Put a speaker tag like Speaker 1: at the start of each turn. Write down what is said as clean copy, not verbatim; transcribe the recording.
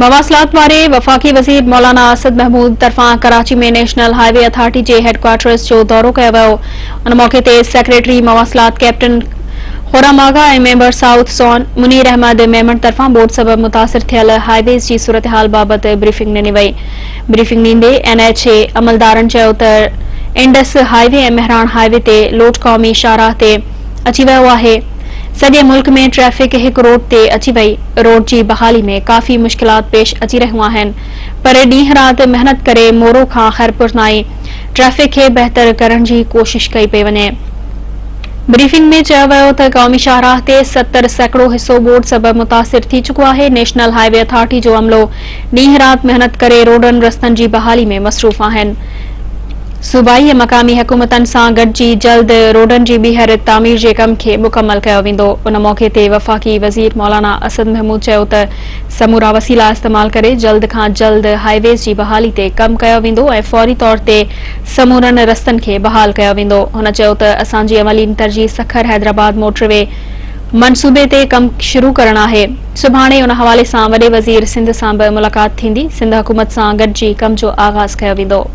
Speaker 1: मवासिलात वारे वफ़ाक़ी वज़ीर मौलाना असद महमूद तरफ़ां कराची में नेशनल हाईवे अथॉरिटी के हेडक्वार्टर्स जो दौरो कयो वियो। उन मौके ते सेक्रेटरी मवासिलात कैप्टन खुर्रम आगा ऐं member south zone Munir Ahmed Memon तरफ़ां बोट सबब मुतासिर थियल हाईवेज़ जी सूरतहाल बाबत ब्रीफिंग ॾिनी वई। ब्रीफिंग ॾींदे NHA अमलदारनि चयो त इंडस हाईवे ऐं मेहरान हाईवे ते लोड क़ौमी शाहराह ते अची वियो आहे। सॼे मुल्क में ट्रैफिक हिक रोड ते अची वई। रोड जी बहाली में काफ़ी मुश्किलात पेश अची रहियूं आहिनि, पर ॾींहुं राति मेहनत करे मोरो खां खैरपुर ताईं ट्रैफिक खे बहितर करण जी कोशिश कई पई वञे। ब्रीफिंग में चयो वियो त क़ौमी शाहराह ते 70 सैकड़ो हिस्सो बोट सबब मुतासिर थी चुको आहे। नेशनल हाईवे अथॉरिटी जो अमलो ॾींहुं राति मेहनत करे रोडनि रस्तनि जी बहाली में मसरूफ़ आहिनि। सूबाई ऐं मक़ामी हुकूमतनि सां गॾिजी जल्द रोडनि जी ॿीहर तामीर जे कम खे मुकमल कयो वेंदो। उन मौके ते वफ़ाक़ी वज़ीर मौलाना असद महमूद चयो त समूरा वसीला इस्तेमाल करे जल्द खां जल्द हाईवेज़ जी बहाली ते कम कयो वेंदो ऐं फौरी तौर ते समूरनि रस्तनि खे बहाल कयो वेंदो। हुन चयो त असांजी अमलीन तरजीह सखर हैदराबाद मोटरवे मनसूबे ते कम शुरू करणु आहे। सुभाणे उन हवाले सां वॾे वज़ीर सिंध सां बि मुलाक़ात थींदी। सिंध हुकूमत सां गॾिजी कम जो आगाज़ कयो वेंदो।